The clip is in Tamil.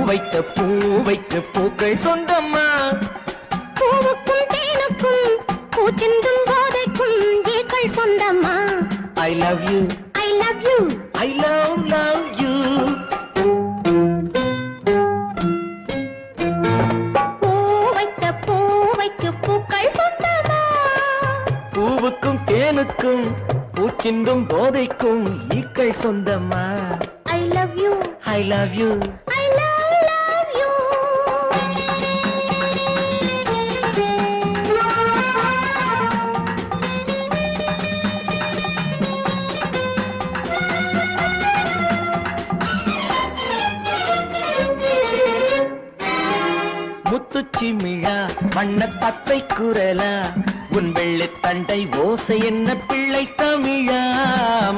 வைக்க பூக்கள் சொந்தம்மா. பூவுக்கும் தேனுக்கும் பூச்சிந்தும் போதைக்கும் ஈக்கள் சொந்தம்மா. I love you, I love you, I love you. பூவைக்கு பூக்கள் சொந்தமா. பூவுக்கும் தேனுக்கும் பூச்சிந்தும் போதைக்கும் ஈக்கள் சொந்தம்மா. I love you, I love you, I love you. முத்துச்சிமிழா வண்ணத்தத்தை குரலா உன் வெள்ளைத் தண்டை ஓசை என்ன பிள்ளை தமிழா.